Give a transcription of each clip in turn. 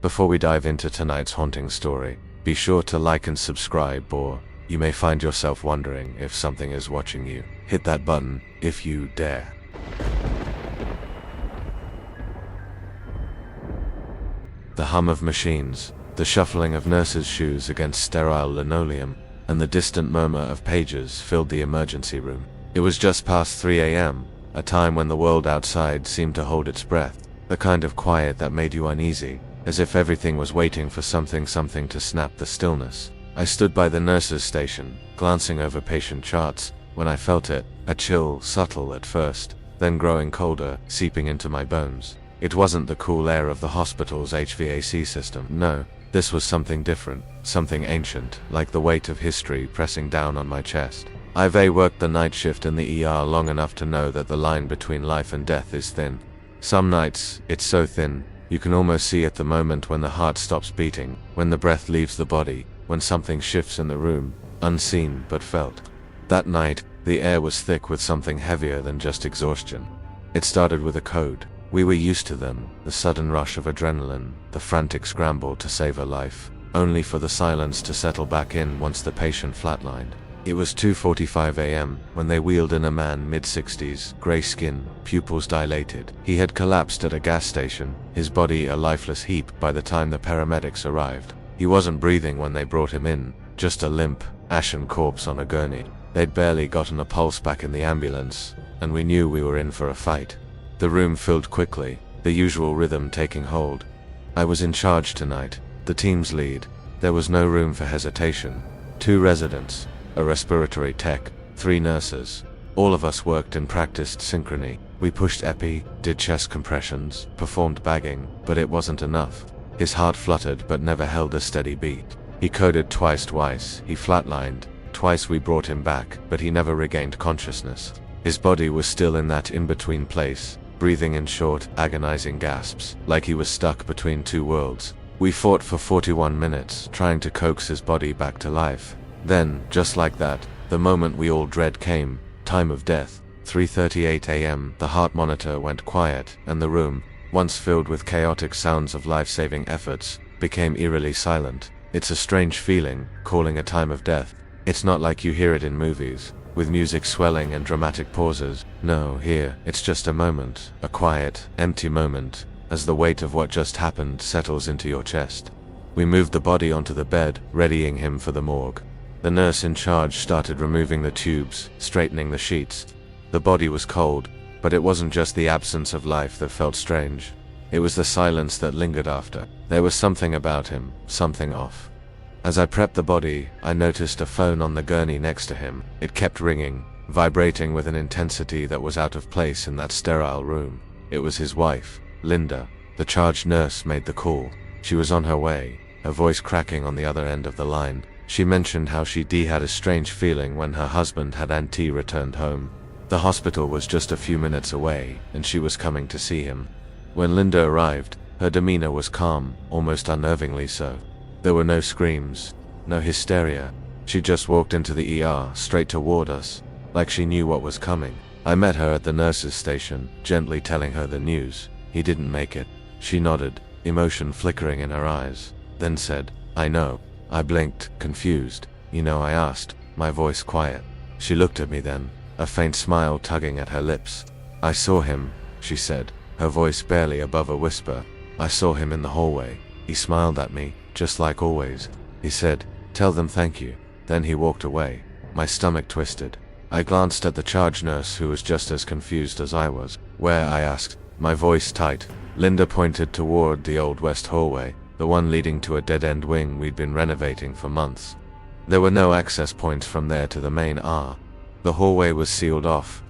Before we dive into tonight's haunting story, be sure to like and subscribe, or you may find yourself wondering if something is watching you. Hit that button if you dare. The hum of machines, the shuffling of nurses' shoes against sterile linoleum, and the distant murmur of pages filled the emergency room. It was just past 3 a.m., a time when the world outside seemed to hold its breath, the kind of quiet that made you uneasy, as if everything was waiting for something to snap the stillness. I stood by the nurses' station, glancing over patient charts, when I felt it, a chill, subtle at first, then growing colder, seeping into my bones. It wasn't the cool air of the hospital's HVAC system, no. This was something different, something ancient, like the weight of history pressing down on my chest. I've worked the night shift in the ER long enough to know that the line between life and death is thin. Some nights, it's so thin, you can almost see it the moment when the heart stops beating, when the breath leaves the body, when something shifts in the room, unseen but felt. That night, the air was thick with something heavier than just exhaustion. It started with a code. We were used to them, the sudden rush of adrenaline, the frantic scramble to save a life, only for the silence to settle back in once the patient flatlined. It was 2:45 a.m. when they wheeled in a man mid-60s, grey skin, pupils dilated. He had collapsed at a gas station, his body a lifeless heap by the time the paramedics arrived. He wasn't breathing when they brought him in, just a limp, ashen corpse on a gurney. They'd barely gotten a pulse back in the ambulance, and we knew we were in for a fight. The room filled quickly, the usual rhythm taking hold. I was in charge tonight, the team's lead. There was no room for hesitation. 2 residents, a respiratory tech, 3 nurses. All of us worked in practiced synchrony. We pushed epi, did chest compressions, performed bagging, but it wasn't enough. His heart fluttered but never held a steady beat. He coded twice, he flatlined. Twice we brought him back, but he never regained consciousness. His body was still in that in-between place, breathing in short, agonizing gasps, like he was stuck between 2 worlds. We fought for 41 minutes, trying to coax his body back to life. Then, just like that, the moment we all dread came, time of death. 3:38 a.m., the heart monitor went quiet, and the room, once filled with chaotic sounds of life-saving efforts, became eerily silent. It's a strange feeling, calling a time of death. It's not like you hear it in movies, with music swelling and dramatic pauses. No, here, it's just a moment, a quiet, empty moment, as the weight of what just happened settles into your chest. We moved the body onto the bed, readying him for the morgue. The nurse in charge started removing the tubes, straightening the sheets. The body was cold, but it wasn't just the absence of life that felt strange. It was the silence that lingered after. There was something about him, something off. As I prepped the body, I noticed a phone on the gurney next to him. It kept ringing, vibrating with an intensity that was out of place in that sterile room. It was his wife, Linda. The charge nurse made the call. She was on her way, her voice cracking on the other end of the line. She mentioned how she had a strange feeling when her husband had returned home. The hospital was just a few minutes away, and she was coming to see him. When Linda arrived, her demeanor was calm, almost unnervingly so. There were no screams, no hysteria. She just walked into the ER, straight toward us, like she knew what was coming. I met her at the nurse's station, gently telling her the news. He didn't make it. She nodded, emotion flickering in her eyes, then said, "I know." I blinked, confused. "You know?" I asked, my voice quiet. She looked at me then, a faint smile tugging at her lips. "I saw him," she said, her voice barely above a whisper. "I saw him in the hallway. He smiled at me, just like always. He said, 'Tell them thank you.' Then he walked away." My stomach twisted. I glanced at the charge nurse, who was just as confused as I was. "Where?" I asked, my voice tight. Linda pointed toward the old west hallway, the one leading to a dead-end wing we'd been renovating for months. There were no access points from there to the main R. The hallway was sealed off.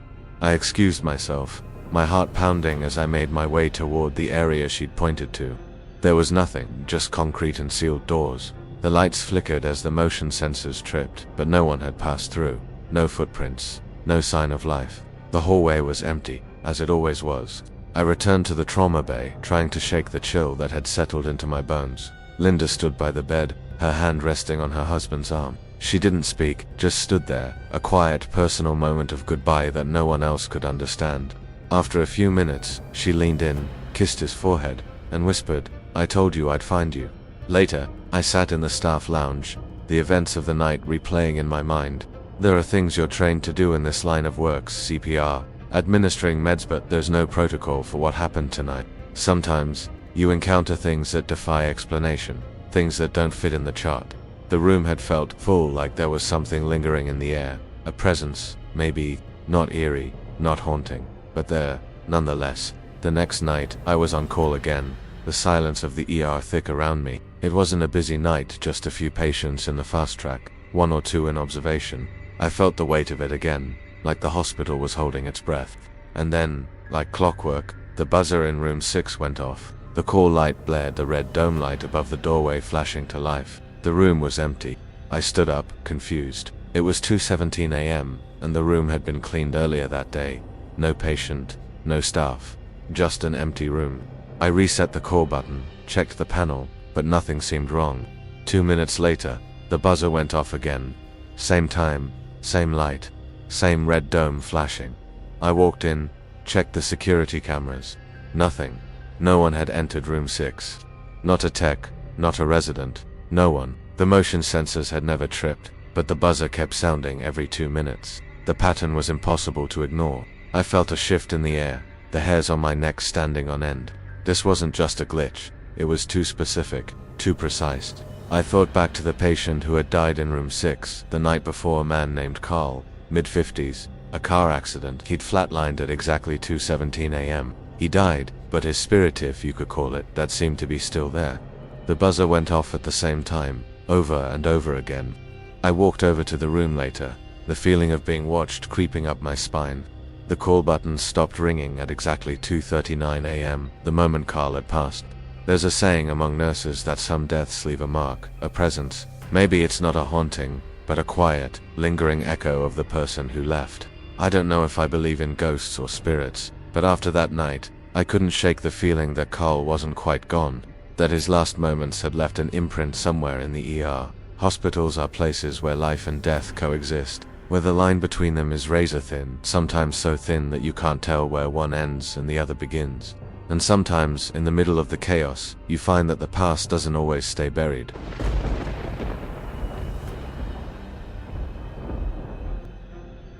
I excused myself, my heart pounding as I made my way toward the area she'd pointed to. There was nothing, just concrete and sealed doors. The lights flickered as the motion sensors tripped, but no one had passed through. No footprints, no sign of life. The hallway was empty, as it always was. I returned to the trauma bay, trying to shake the chill that had settled into my bones. Linda stood by the bed, her hand resting on her husband's arm. She didn't speak, just stood there, a quiet, personal moment of goodbye that no one else could understand. After a few minutes, she leaned in, kissed his forehead, and whispered, I told you I'd find you. Later, I sat in the staff lounge, the events of the night replaying in my mind. There are things you're trained to do in this line of work, CPR, administering meds, but there's no protocol for what happened tonight. Sometimes, you encounter things that defy explanation, things that don't fit in the chart. The room had felt full, like there was something lingering in the air, a presence, maybe, not eerie, not haunting, but there, nonetheless. The next night, I was on call again, the silence of the ER thick around me. It wasn't a busy night, just a few patients in the fast track, 1 or 2 in observation. I felt the weight of it again, like the hospital was holding its breath. And then, like clockwork, the buzzer in room 6 went off. The call light blared, the red dome light above the doorway flashing to life. The room was empty. I stood up, confused. It was 2:17 a.m., and the room had been cleaned earlier that day. No patient, no staff, just an empty room. I reset the call button, checked the panel, but nothing seemed wrong. 2 minutes later, the buzzer went off again. Same time, same light, same red dome flashing. I walked in, checked the security cameras. Nothing. No one had entered room 6. Not a tech, not a resident, no one. The motion sensors had never tripped, but the buzzer kept sounding every 2 minutes. The pattern was impossible to ignore. I felt a shift in the air, the hairs on my neck standing on end. This wasn't just a glitch, it was too specific, too precise. I thought back to the patient who had died in room 6 the night before, a man named Carl, mid-50s, a car accident. He'd flatlined at exactly 2:17 a.m. He died, but his spirit, if you could call it, that seemed to be still there. The buzzer went off at the same time, over and over again. I walked over to the room later, the feeling of being watched creeping up my spine. The call button stopped ringing at exactly 2:39 a.m., the moment Carl had passed. There's a saying among nurses that some deaths leave a mark, a presence. Maybe it's not a haunting, but a quiet, lingering echo of the person who left. I don't know if I believe in ghosts or spirits, but after that night, I couldn't shake the feeling that Carl wasn't quite gone, that his last moments had left an imprint somewhere in the ER. Hospitals are places where life and death coexist, where the line between them is razor thin, sometimes so thin that you can't tell where one ends and the other begins. And sometimes, in the middle of the chaos, you find that the past doesn't always stay buried.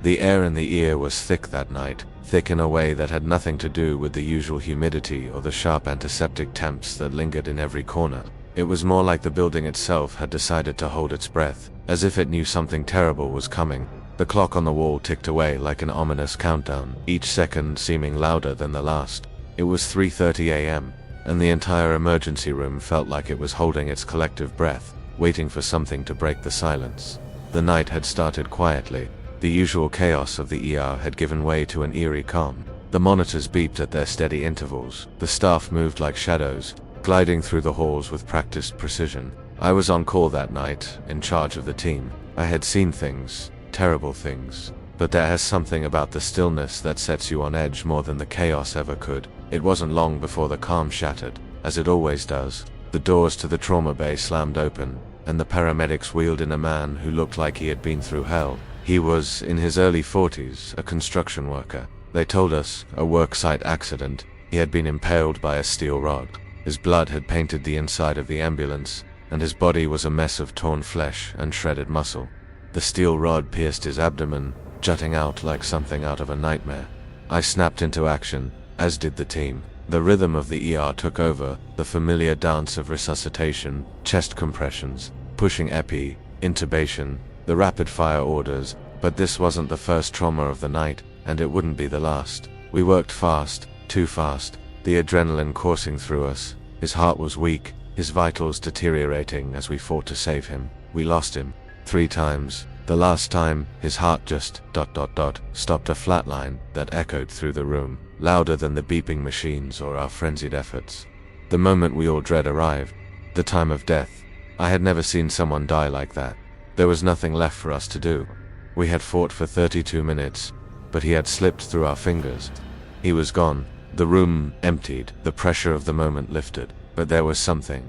The air in the ear was thick that night, thick in a way that had nothing to do with the usual humidity or the sharp antiseptic temps that lingered in every corner. It was more like the building itself had decided to hold its breath, as if it knew something terrible was coming. The clock on the wall ticked away like an ominous countdown, each second seeming louder than the last. It was 3:30 a.m., and the entire emergency room felt like it was holding its collective breath, waiting for something to break the silence. The night had started quietly. The usual chaos of the ER had given way to an eerie calm. The monitors beeped at their steady intervals. The staff moved like shadows, gliding through the halls with practiced precision. I was on call that night, in charge of the team. I had seen things, terrible things, but there is something about the stillness that sets you on edge more than the chaos ever could. It wasn't long before the calm shattered, as it always does. The doors to the trauma bay slammed open, and the paramedics wheeled in a man who looked like he had been through hell. He was in his early 40s, a construction worker. They told us, a worksite accident. He had been impaled by a steel rod. His blood had painted the inside of the ambulance, and his body was a mess of torn flesh and shredded muscle. The steel rod pierced his abdomen, jutting out like something out of a nightmare. I snapped into action, as did the team. The rhythm of the ER took over, the familiar dance of resuscitation, chest compressions, pushing epi, intubation, the rapid-fire orders, but this wasn't the first trauma of the night, and it wouldn't be the last. We worked fast, too fast, the adrenaline coursing through us. His heart was weak, his vitals deteriorating as we fought to save him. We lost him 3 times. The last time, his heart just ... stopped, a flatline that echoed through the room, louder than the beeping machines or our frenzied efforts. The moment we all dread arrived, the time of death. I had never seen someone die like that. There was nothing left for us to do. We had fought for 32 minutes, but he had slipped through our fingers. He was gone. The room emptied, the pressure of the moment lifted, but there was something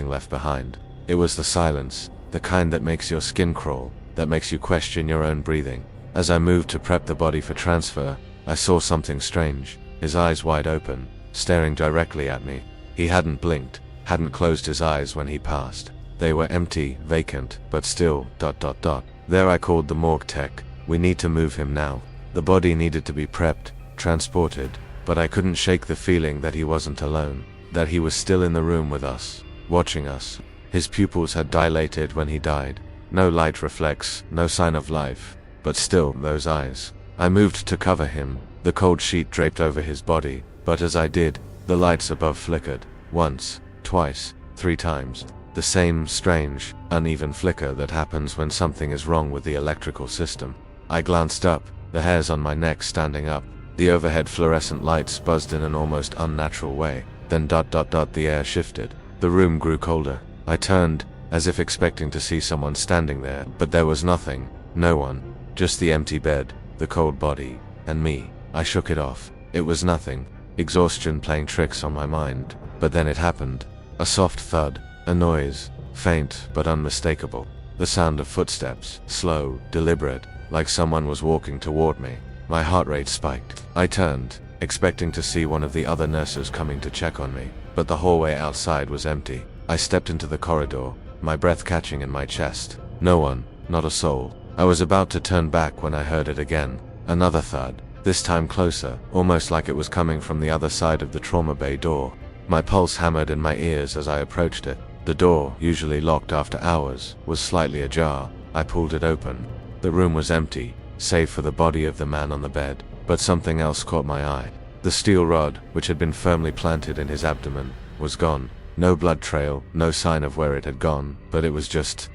left behind. It was the silence, the kind that makes your skin crawl, that makes you question your own breathing. As I moved to prep the body for transfer, I saw something strange, his eyes wide open, staring directly at me. He hadn't blinked, hadn't closed his eyes when he passed. They were empty, vacant, but still, ... There I called the morgue tech. We need to move him now. The body needed to be prepped, transported, but I couldn't shake the feeling that he wasn't alone, that he was still in the room with us, watching us. His pupils had dilated when he died. No light reflex, no sign of life, but still, those eyes. I moved to cover him, the cold sheet draped over his body, but as I did, the lights above flickered. Once, twice, 3 times. The same strange, uneven flicker that happens when something is wrong with the electrical system. I glanced up, the hairs on my neck standing up. The overhead fluorescent lights buzzed in an almost unnatural way. Then ... the air shifted. The room grew colder. I turned, as if expecting to see someone standing there, but there was nothing. No one. Just the empty bed, the cold body, and me. I shook it off. It was nothing. Exhaustion playing tricks on my mind. But then it happened. A soft thud. A noise. Faint, but unmistakable. The sound of footsteps. Slow, deliberate, like someone was walking toward me. My heart rate spiked. I turned, expecting to see one of the other nurses coming to check on me, but the hallway outside was empty. I stepped into the corridor, my breath catching in my chest. No one, not a soul. I was about to turn back when I heard it again. Another thud, this time closer, almost like it was coming from the other side of the trauma bay door. My pulse hammered in my ears as I approached it. The door, usually locked after hours, was slightly ajar. I pulled it open. The room was empty, save for the body of the man on the bed, but something else caught my eye. The steel rod, which had been firmly planted in his abdomen, was gone. No blood trail, no sign of where it had gone, but it was just ...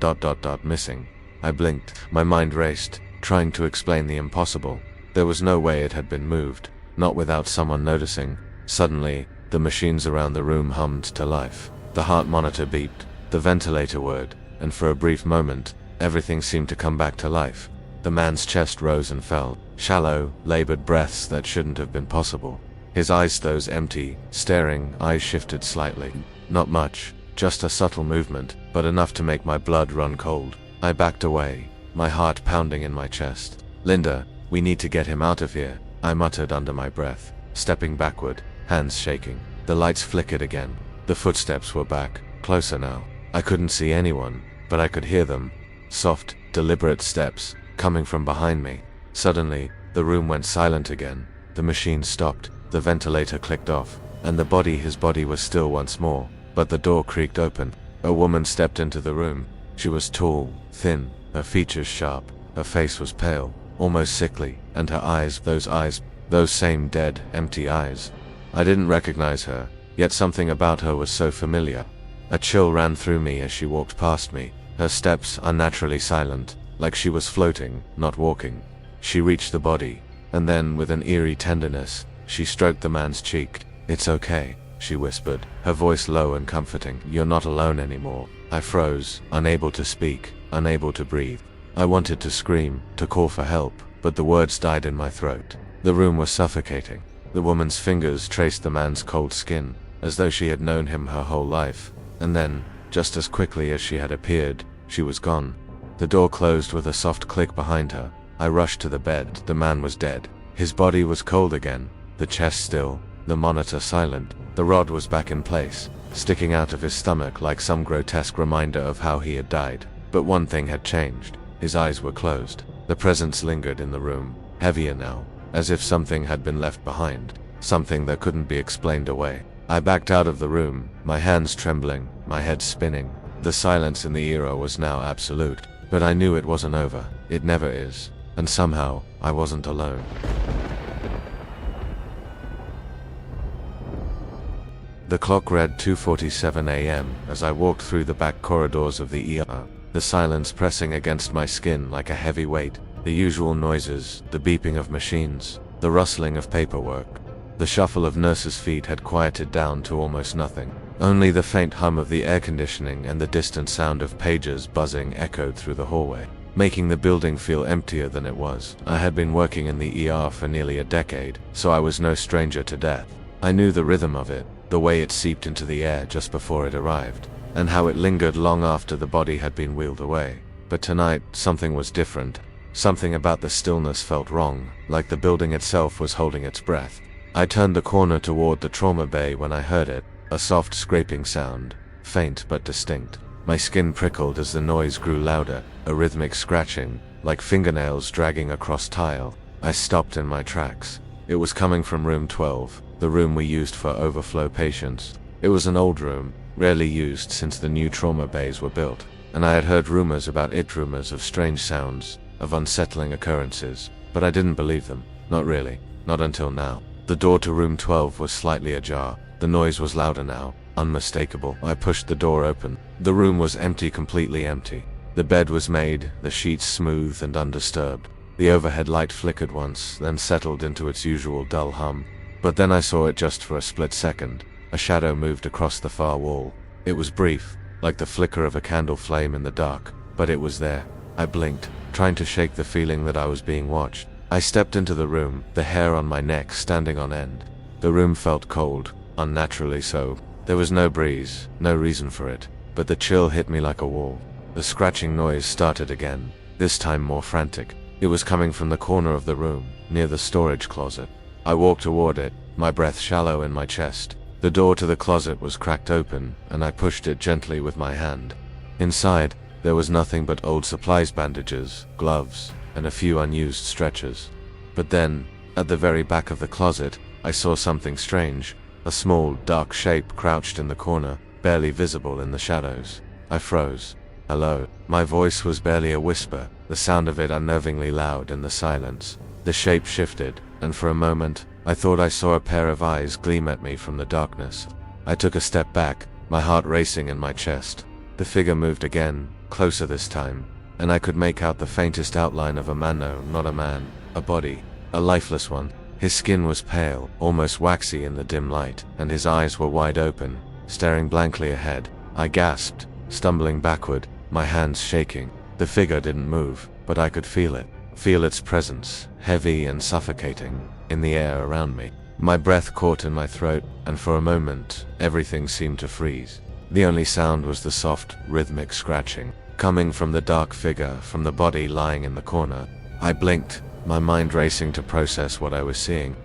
missing. I blinked, my mind raced, trying to explain the impossible. There was no way it had been moved, not without someone noticing. Suddenly, the machines around the room hummed to life. The heart monitor beeped, the ventilator whirred, and for a brief moment, everything seemed to come back to life. The man's chest rose and fell, shallow, labored breaths that shouldn't have been possible. His eyes, those empty, staring eyes, shifted slightly. Not much, just a subtle movement, but enough to make my blood run cold. I backed away, my heart pounding in my chest. "Linda, we need to get him out of here," I muttered under my breath, stepping backward, hands shaking. The lights flickered again. The footsteps were back, closer now. I couldn't see anyone, but I could hear them. Soft, deliberate steps, coming from behind me. Suddenly, the room went silent again. The machine stopped, the ventilator clicked off, and his body was still once more, but the door creaked open. A woman stepped into the room. She was tall, thin, her features sharp, her face was pale, almost sickly, and her eyes, those same dead, empty eyes. I didn't recognize her, yet something about her was so familiar. A chill ran through me as she walked past me, her steps unnaturally silent, like she was floating, not walking. She reached the body, and then, with an eerie tenderness, she stroked the man's cheek. "It's okay," she whispered, her voice low and comforting. "You're not alone anymore." I froze, unable to speak, unable to breathe. I wanted to scream, to call for help, but the words died in my throat. The room was suffocating. The woman's fingers traced the man's cold skin, as though she had known him her whole life, and then, just as quickly as she had appeared, she was gone. The door closed with a soft click behind her. I rushed to the bed. The man was dead. His body was cold again, the chest still, the monitor silent. The rod was back in place, sticking out of his stomach like some grotesque reminder of how he had died. But one thing had changed. His eyes were closed. The presence lingered in the room, heavier now, as if something had been left behind, something that couldn't be explained away. I backed out of the room, my hands trembling, my head spinning. The silence in the era was now absolute, but I knew it wasn't over. It never is, and somehow, I wasn't alone. The clock read 2:47 a.m. as I walked through the back corridors of the ER, the silence pressing against my skin like a heavy weight, the usual noises, the beeping of machines, the rustling of paperwork. The shuffle of nurses' feet had quieted down to almost nothing. Only the faint hum of the air conditioning and the distant sound of pages buzzing echoed through the hallway, making the building feel emptier than it was. I had been working in the ER for nearly a decade, so I was no stranger to death. I knew the rhythm of it, the way it seeped into the air just before it arrived, and how it lingered long after the body had been wheeled away. But tonight, something was different. Something about the stillness felt wrong, like the building itself was holding its breath. I turned the corner toward the trauma bay when I heard it. a soft scraping sound, faint but distinct. My skin prickled as the noise grew louder, a rhythmic scratching, like fingernails dragging across tile. I stopped in my tracks. It was coming from room 12, the room we used for overflow patients. It was an old room, rarely used since the new trauma bays were built, and I had heard rumors about it, rumors of strange sounds, of unsettling occurrences, but I didn't believe them. Not really, not until now. The door to room 12 was slightly ajar. The noise was louder now, unmistakable. I pushed the door open. The room was empty, completely empty. The bed was made, the sheets smooth and undisturbed. The overhead light flickered once, then settled into its usual dull hum. But then I saw it just for a split second. A shadow moved across the far wall. It was brief, like the flicker of a candle flame in the dark, but it was there. I blinked, trying to shake the feeling that I was being watched. I stepped into the room, the hair on my neck standing on end. The room felt cold, unnaturally so. There was no breeze, no reason for it, but the chill hit me like a wall. The scratching noise started again, this time more frantic. It was coming from the corner of the room, near the storage closet. I walked toward it, my breath shallow in my chest. The door to the closet was cracked open, and I pushed it gently with my hand. Inside, there was nothing but old supplies, bandages, gloves, and a few unused stretchers. But then, at the very back of the closet, I saw something strange. A small, dark shape crouched in the corner, barely visible in the shadows. I froze. Hello. My voice was barely a whisper, the sound of it unnervingly loud in the silence. The shape shifted, and for a moment, I thought I saw a pair of eyes gleam at me from the darkness. I took a step back, my heart racing in my chest. The figure moved again, closer this time, and I could make out the faintest outline of a man. No, not a man, a body, a lifeless one. His skin was pale, almost waxy in the dim light, and his eyes were wide open, staring blankly ahead. I gasped, stumbling backward, my hands shaking. The figure didn't move, but I could feel it. Feel its presence, heavy and suffocating, in the air around me. My breath caught in my throat, and for a moment, everything seemed to freeze. The only sound was the soft, rhythmic scratching, coming from the dark figure, from the body lying in the corner. I blinked, my mind racing to process what I was seeing.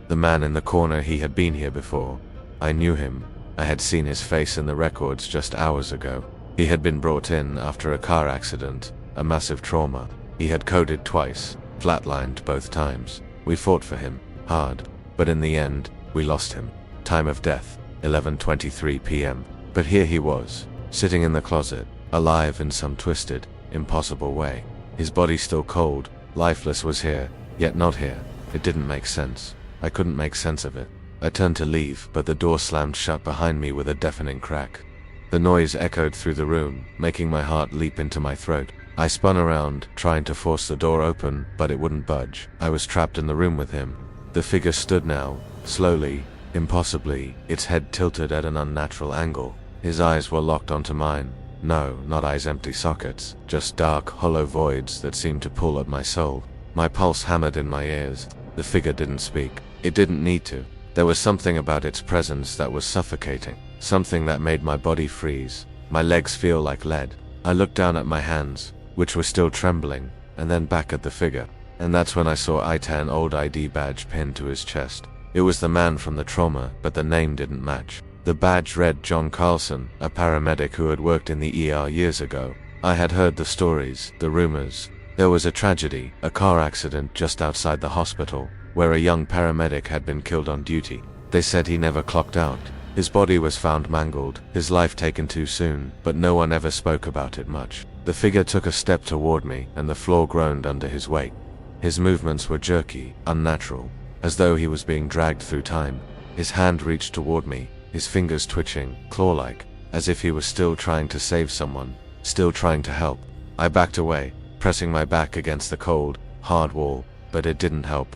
The man in the corner, he had been here before. I knew him. I had seen his face in the records just hours ago. He had been brought in after a car accident, a massive trauma. He had coded twice, flatlined both times. We fought for him, hard, but in the end, we lost him. Time of death, 11:23 p.m. But here he was, sitting in the closet, alive in some twisted, impossible way. His body still cold, lifeless, was here, yet not here. It didn't make sense. I couldn't make sense of it. I turned to leave, but the door slammed shut behind me with a deafening crack. The noise echoed through the room, making my heart leap into my throat. I spun around, trying to force the door open, but it wouldn't budge. I was trapped in the room with him. The figure stood now, slowly, impossibly, its head tilted at an unnatural angle. His eyes were locked onto mine. No, not eyes, empty sockets, just dark, hollow voids that seemed to pull at my soul. My pulse hammered in my ears. The figure didn't speak. It didn't need to. There was something about its presence that was suffocating, something that made my body freeze, my legs feel like lead. I looked down at my hands, which were still trembling, and then back at the figure, and that's when I saw an old ID badge pinned to his chest. It was the man from the trauma, but the name didn't match. The badge read John Carlson, a paramedic who had worked in the ER years ago. I had heard the stories, the rumors. There was a tragedy, a car accident just outside the hospital, where a young paramedic had been killed on duty. They said he never clocked out. His body was found mangled, his life taken too soon, but no one ever spoke about it much. The figure took a step toward me, and the floor groaned under his weight. His movements were jerky, unnatural, as though he was being dragged through time. His hand reached toward me, his fingers twitching, claw-like, as if he was still trying to save someone, still trying to help. I backed away, pressing my back against the cold, hard wall, but it didn't help.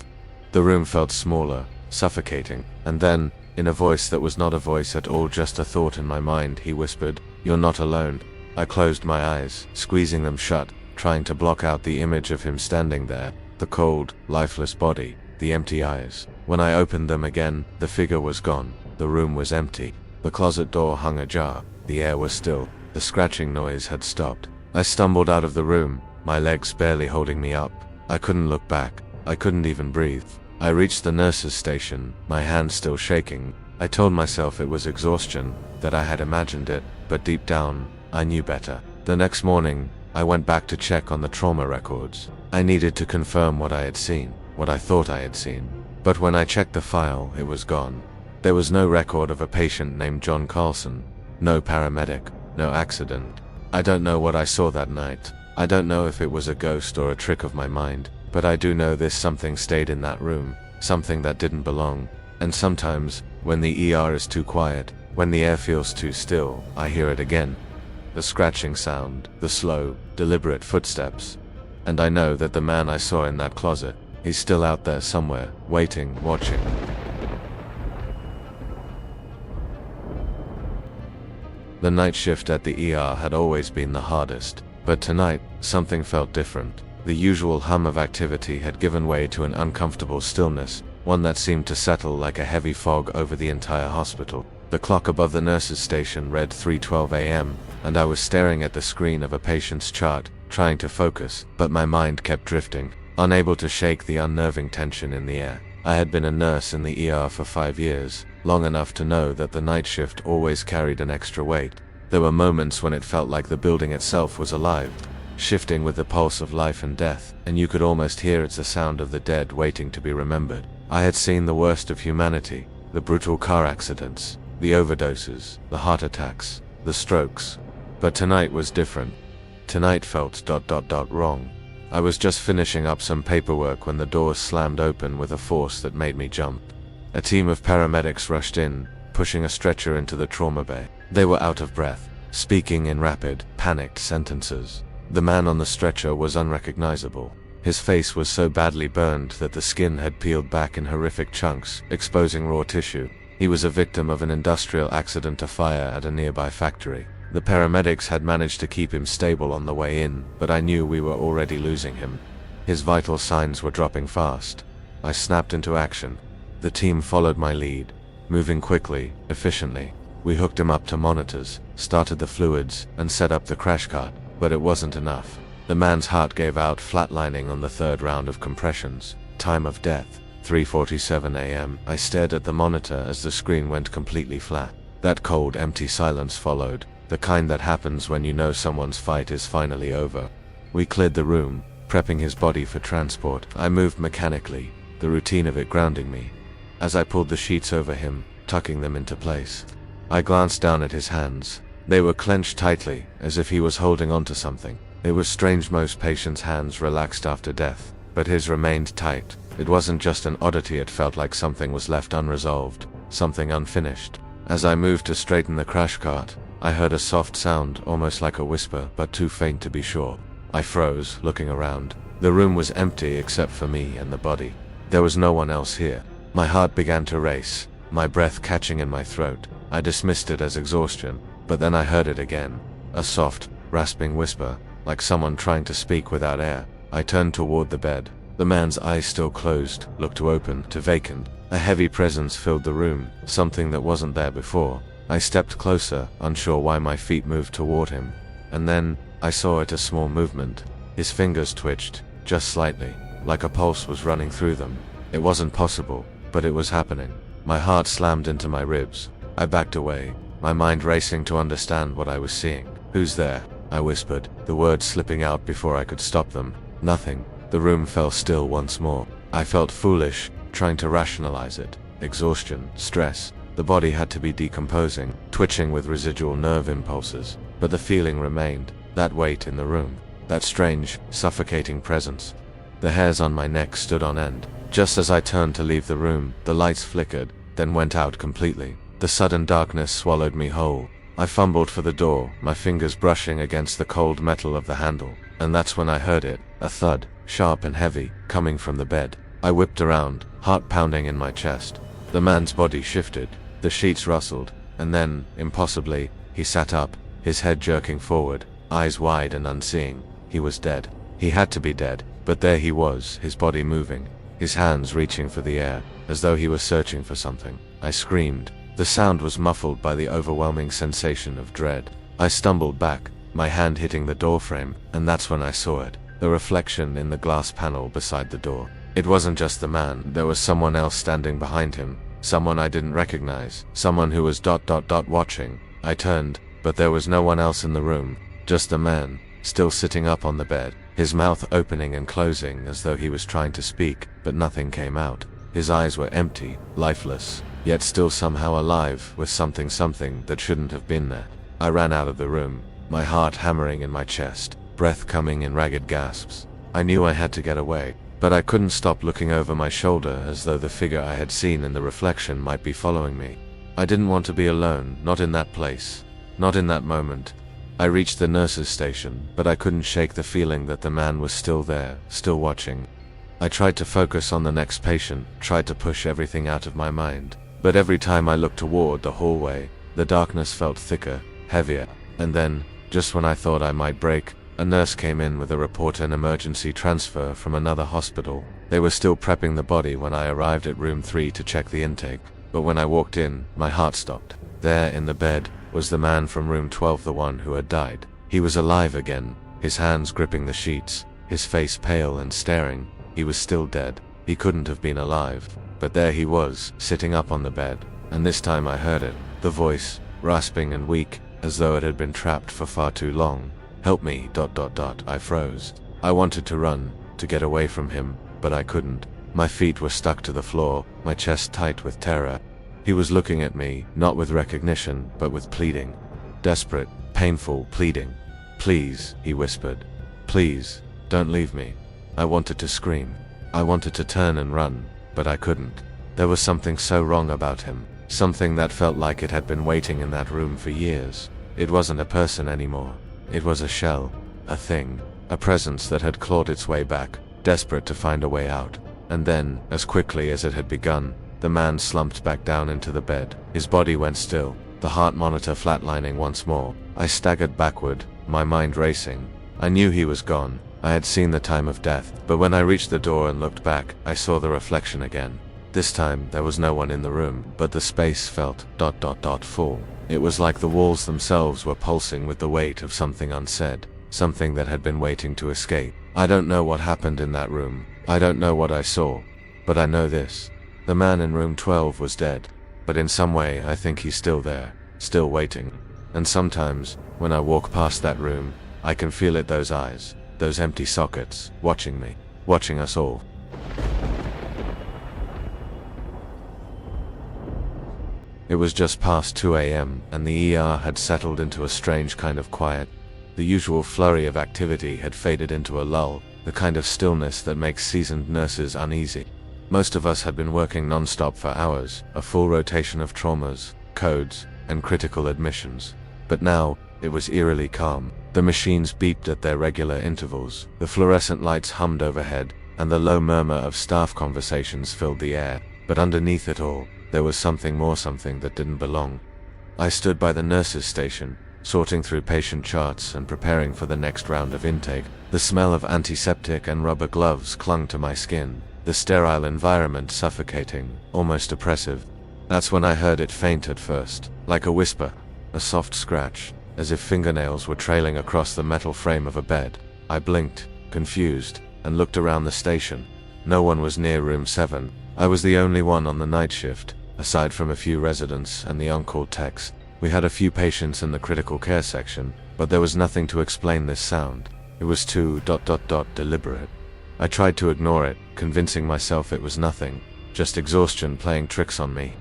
The room felt smaller, suffocating, and then, in a voice that was not a voice at all, just a thought in my mind, he whispered, "You're not alone." I closed my eyes, squeezing them shut, trying to block out the image of him standing there, the cold, lifeless body, the empty eyes. When I opened them again, the figure was gone. The room was empty. The closet door hung ajar. The air was still. The scratching noise had stopped. I stumbled out of the room, my legs barely holding me up. I couldn't look back. I couldn't even breathe. I reached the nurse's station, my hands still shaking, I told myself it was exhaustion, that I had imagined it, but deep down, I knew better. The next morning, I went back to check on the trauma records. I needed to confirm what I had seen, what I thought I had seen. But when I checked the file, it was gone. There was no record of a patient named John Carlson, no paramedic, no accident. I don't know what I saw that night. I don't know if it was a ghost or a trick of my mind, but I do know this something stayed in that room, something that didn't belong. And sometimes, when the ER is too quiet, when the air feels too still, I hear it again. The scratching sound, the slow, deliberate footsteps. And I know that the man I saw in that closet, he's still out there somewhere, waiting, watching. The night shift at the ER had always been the hardest, but tonight, something felt different. The usual hum of activity had given way to an uncomfortable stillness, one that seemed to settle like a heavy fog over the entire hospital. The clock above the nurse's station read 3:12 a.m., and I was staring at the screen of a patient's chart, trying to focus, but my mind kept drifting, unable to shake the unnerving tension in the air. I had been a nurse in the ER for 5 years, long enough to know that the night shift always carried an extra weight. There were moments when it felt like the building itself was alive, shifting with the pulse of life and death, and you could almost hear it's the sound of the dead waiting to be remembered. I had seen the worst of humanity, the brutal car accidents, the overdoses, the heart attacks, the strokes. But tonight was different. Tonight felt ... wrong. I was just finishing up some paperwork when the doors slammed open with a force that made me jump. A team of paramedics rushed in, pushing a stretcher into the trauma bay. They were out of breath, speaking in rapid, panicked sentences. The man on the stretcher was unrecognizable. His face was so badly burned that the skin had peeled back in horrific chunks, exposing raw tissue. He was a victim of an industrial accident, a fire at a nearby factory. The paramedics had managed to keep him stable on the way in, but I knew we were already losing him. His vital signs were dropping fast. I snapped into action. The team followed my lead, moving quickly, efficiently. We hooked him up to monitors, started the fluids, and set up the crash cart, but it wasn't enough. The man's heart gave out, flatlining on the third round of compressions. Time of death, 3:47 a.m. I stared at the monitor as the screen went completely flat. That cold, empty silence followed, the kind that happens when you know someone's fight is finally over. We cleared the room, prepping his body for transport. I moved mechanically, the routine of it grounding me. As I pulled the sheets over him, tucking them into place, I glanced down at his hands. They were clenched tightly, as if he was holding on to something. It was strange, most patients' hands relaxed after death, but his remained tight. It wasn't just an oddity, it felt like something was left unresolved, something unfinished. As I moved to straighten the crash cart, I heard a soft sound, almost like a whisper, but too faint to be sure. I froze, looking around. The room was empty except for me and the body. There was no one else here. My heart began to race, my breath catching in my throat. I dismissed it as exhaustion, but then I heard it again. A soft, rasping whisper, like someone trying to speak without air. I turned toward the bed. The man's eyes, still closed, looked to open, to vacant. A heavy presence filled the room, something that wasn't there before. I stepped closer, unsure why my feet moved toward him. And then, I saw it, a small movement. His fingers twitched, just slightly, like a pulse was running through them. It wasn't possible, but it was happening. My heart slammed into my ribs. I backed away, my mind racing to understand what I was seeing. "Who's there?" I whispered, the words slipping out before I could stop them. Nothing. The room fell still once more. I felt foolish, trying to rationalize it. Exhaustion, stress. The body had to be decomposing, twitching with residual nerve impulses. But the feeling remained, that weight in the room, that strange, suffocating presence. The hairs on my neck stood on end. Just as I turned to leave the room, the lights flickered, then went out completely. The sudden darkness swallowed me whole. I fumbled for the door, my fingers brushing against the cold metal of the handle. And that's when I heard it, a thud, sharp and heavy, coming from the bed. I whipped around, heart pounding in my chest. The man's body shifted, the sheets rustled, and then, impossibly, he sat up, his head jerking forward, eyes wide and unseeing. He was dead. He had to be dead, but there he was, his body moving, his hands reaching for the air, as though he was searching for something. I screamed. The sound was muffled by the overwhelming sensation of dread. I stumbled back, my hand hitting the doorframe, and that's when I saw it, the reflection in the glass panel beside the door. It wasn't just the man, there was someone else standing behind him, Someone I didn't recognize. Someone who was watching. I turned, but there was no one else in the room. Just the man, still sitting up on the bed, his mouth opening and closing as though he was trying to speak, but nothing came out. His eyes were empty, lifeless, yet still somehow alive with something that shouldn't have been there. I ran out of the room, my heart hammering in my chest, breath coming in ragged gasps. I knew I had to get away, but I couldn't stop looking over my shoulder as though the figure I had seen in the reflection might be following me. I didn't want to be alone, not in that place, not in that moment. I reached the nurse's station, but I couldn't shake the feeling that the man was still there, still watching. I tried to focus on the next patient, tried to push everything out of my mind, but every time I looked toward the hallway, the darkness felt thicker, heavier, and then, just when I thought I might break, a nurse came in with a report an emergency transfer from another hospital. They were still prepping the body when I arrived at room 3 to check the intake, but when I walked in, my heart stopped. There, in the bed, was the man from room 12, the one who had died. He was alive again, his hands gripping the sheets, his face pale and staring. He was still dead. He couldn't have been alive. But there he was, sitting up on the bed, and this time I heard it, the voice, rasping and weak, as though it had been trapped for far too long. "Help me, .. I froze. I wanted to run, to get away from him, but I couldn't. My feet were stuck to the floor, my chest tight with terror. He was looking at me, not with recognition, but with pleading. Desperate, painful pleading. "Please," he whispered. "Please, don't leave me." I wanted to scream. I wanted to turn and run, but I couldn't. There was something so wrong about him, something that felt like it had been waiting in that room for years. It wasn't a person anymore. It was a shell, a thing, a presence that had clawed its way back, desperate to find a way out. And then, as quickly as it had begun, the man slumped back down into the bed. His body went still, the heart monitor flatlining once more. I staggered backward, my mind racing. I knew he was gone. I had seen the time of death, but when I reached the door and looked back, I saw the reflection again. This time, there was no one in the room, but the space felt ... full. It was like the walls themselves were pulsing with the weight of something unsaid, something that had been waiting to escape. I don't know what happened in that room. I don't know what I saw. But I know this. The man in room 12 was dead. But in some way, I think he's still there, still waiting. And sometimes, when I walk past that room, I can feel it, those eyes, those empty sockets, watching me, watching us all. It was just past 2 a.m., and the ER had settled into a strange kind of quiet. The usual flurry of activity had faded into a lull, the kind of stillness that makes seasoned nurses uneasy. Most of us had been working non-stop for hours, a full rotation of traumas, codes, and critical admissions. But now, it was eerily calm. The machines beeped at their regular intervals, the fluorescent lights hummed overhead, and the low murmur of staff conversations filled the air. But underneath it all, there was something more, something that didn't belong. I stood by the nurse's station, sorting through patient charts and preparing for the next round of intake. The smell of antiseptic and rubber gloves clung to my skin, the sterile environment suffocating, almost oppressive. That's when I heard it faint at first, like a whisper, a soft scratch, as if fingernails were trailing across the metal frame of a bed. I blinked, confused, and looked around the station. No one was near room 7. I was the only one on the night shift, aside from a few residents and the on-call techs. We had a few patients in the critical care section, but there was nothing to explain this sound. It was too ... deliberate. I tried to ignore it, convincing myself it was nothing, just exhaustion playing tricks on me.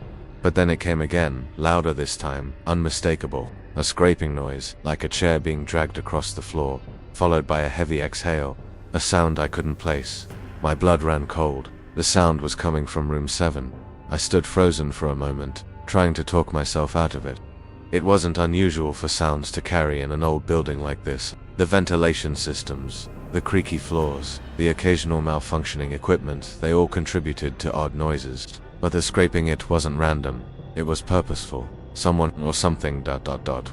But then it came again, louder this time, unmistakable. A scraping noise, like a chair being dragged across the floor, followed by a heavy exhale, a sound I couldn't place. My blood ran cold. The sound was coming from room 7. I stood frozen for a moment, trying to talk myself out of it. It wasn't unusual for sounds to carry in an old building like this. The ventilation systems, the creaky floors, the occasional malfunctioning equipment, they all contributed to odd noises. But the scraping, it wasn't random. It was purposeful. Someone or something ...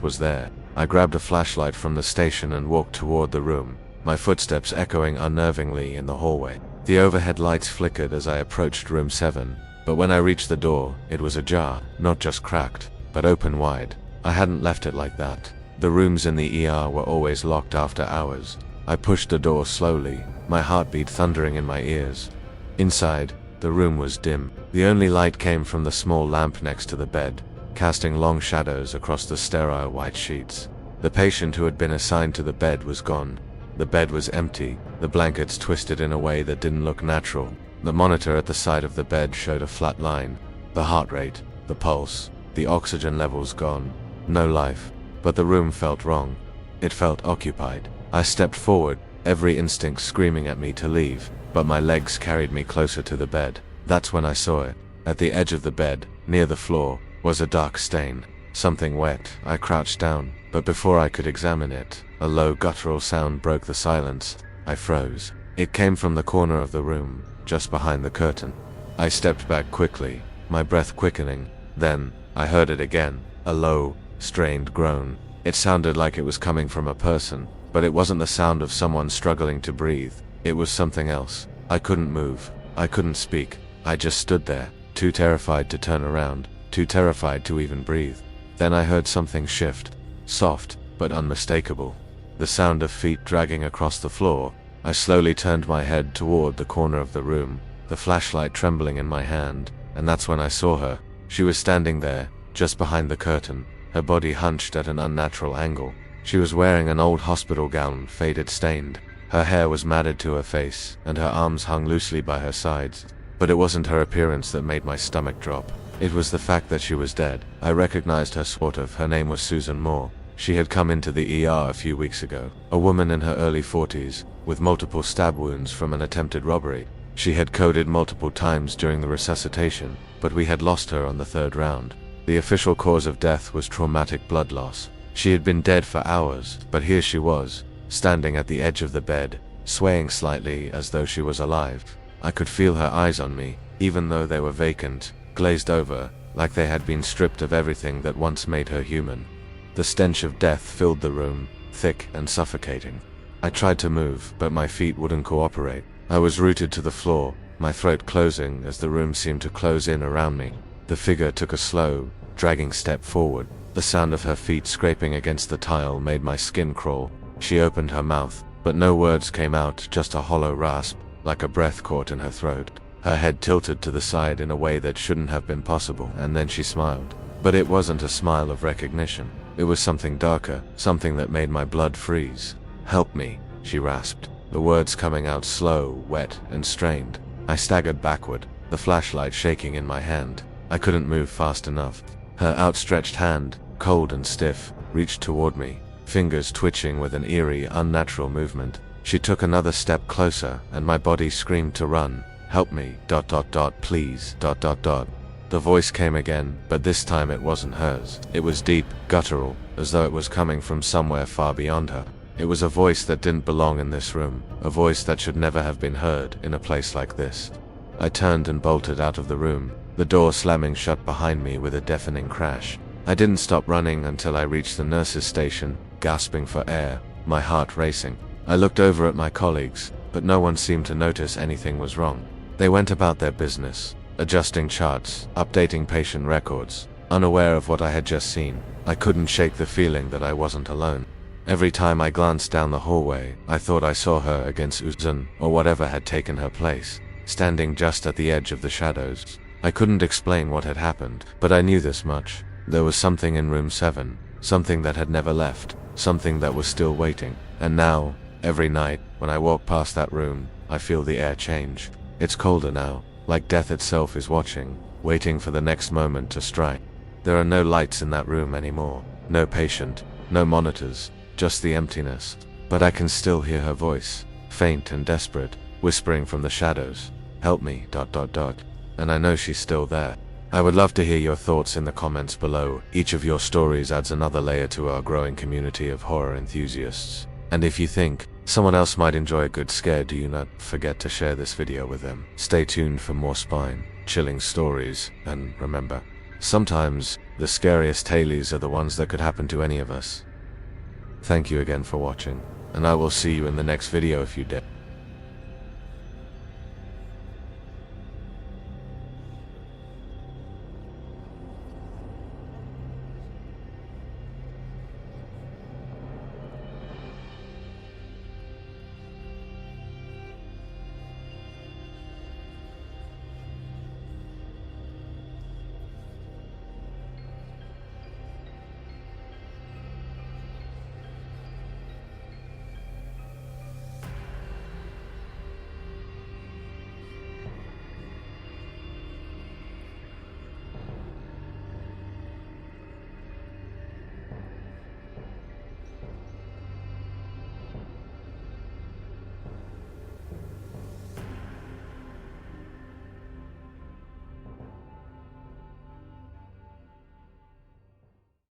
was there. I grabbed a flashlight from the station and walked toward the room, my footsteps echoing unnervingly in the hallway. The overhead lights flickered as I approached room 7, but when I reached the door, it was ajar, not just cracked, but open wide. I hadn't left it like that. The rooms in the ER were always locked after hours. I pushed the door slowly, my heartbeat thundering in my ears. Inside, The room was dim. The only light came from the small lamp next to the bed, casting long shadows across the sterile white sheets. The patient who had been assigned to the bed was gone. The bed was empty, the blankets twisted in a way that didn't look natural. The monitor at the side of the bed showed a flat line. The heart rate, the pulse, the oxygen levels gone. No life. But the room felt wrong. It felt occupied. I stepped forward, every instinct screaming at me to leave, but my legs carried me closer to the bed. That's when I saw it. At the edge of the bed, near the floor, was a dark stain. Something wet. I crouched down, but before I could examine it, a low guttural sound broke the silence. I froze. It came from the corner of the room, just behind the curtain. I stepped back quickly, my breath quickening. Then, I heard it again, a low, strained groan. It sounded like it was coming from a person, but it wasn't the sound of someone struggling to breathe. It was something else. I couldn't move. I couldn't speak. I just stood there, too terrified to turn around, too terrified to even breathe. Then I heard something shift, soft, but unmistakable. The sound of feet dragging across the floor. I slowly turned my head toward the corner of the room, the flashlight trembling in my hand, and that's when I saw her. She was standing there, just behind the curtain, her body hunched at an unnatural angle. She was wearing an old hospital gown, faded stained. Her hair was matted to her face, and her arms hung loosely by her sides. But it wasn't her appearance that made my stomach drop. It was the fact that she was dead. I recognized her sort of. Her name was Susan Moore. She had come into the ER a few weeks ago. A woman in her early 40s, with multiple stab wounds from an attempted robbery. She had coded multiple times during the resuscitation, but we had lost her on the third round. The official cause of death was traumatic blood loss. She had been dead for hours, but here she was, standing at the edge of the bed, swaying slightly as though she was alive. I could feel her eyes on me, even though they were vacant, glazed over, like they had been stripped of everything that once made her human. The stench of death filled the room, thick and suffocating. I tried to move, but my feet wouldn't cooperate. I was rooted to the floor, my throat closing as the room seemed to close in around me. The figure took a slow, dragging step forward. The sound of her feet scraping against the tile made my skin crawl. She opened her mouth, but no words came out, just a hollow rasp, like a breath caught in her throat. Her head tilted to the side in a way that shouldn't have been possible, and then she smiled. But it wasn't a smile of recognition. It was something darker, something that made my blood freeze. "Help me," she rasped, the words coming out slow, wet, and strained. I staggered backward, the flashlight shaking in my hand. I couldn't move fast enough. Her outstretched hand, cold and stiff, reached toward me, fingers twitching with an eerie, unnatural movement. She took another step closer, and my body screamed to run. "Help me, please, The voice came again, but this time it wasn't hers. It was deep, guttural, as though it was coming from somewhere far beyond her. It was a voice that didn't belong in this room, a voice that should never have been heard in a place like this. I turned and bolted out of the room, the door slamming shut behind me with a deafening crash. I didn't stop running until I reached the nurse's station, gasping for air, my heart racing. I looked over at my colleagues, but no one seemed to notice anything was wrong. They went about their business, adjusting charts, updating patient records, unaware of what I had just seen. I couldn't shake the feeling that I wasn't alone. Every time I glanced down the hallway, I thought I saw her against Susan, or whatever had taken her place, standing just at the edge of the shadows. I couldn't explain what had happened, but I knew this much. There was something in room 7, something that had never left, something that was still waiting. And now, every night, when I walk past that room, I feel the air change. It's colder now, like death itself is watching, waiting for the next moment to strike. There are no lights in that room anymore, no patient, no monitors, just the emptiness. But I can still hear her voice, faint and desperate, whispering from the shadows, "Help me, And I know she's still there. I would love to hear your thoughts in the comments below. Each of your stories adds another layer to our growing community of horror enthusiasts. And if you think someone else might enjoy a good scare, do not forget to share this video with them. Stay tuned for more spine-chilling stories, and remember, sometimes the scariest tales are the ones that could happen to any of us. Thank you again for watching, and I will see you in the next video if you dare.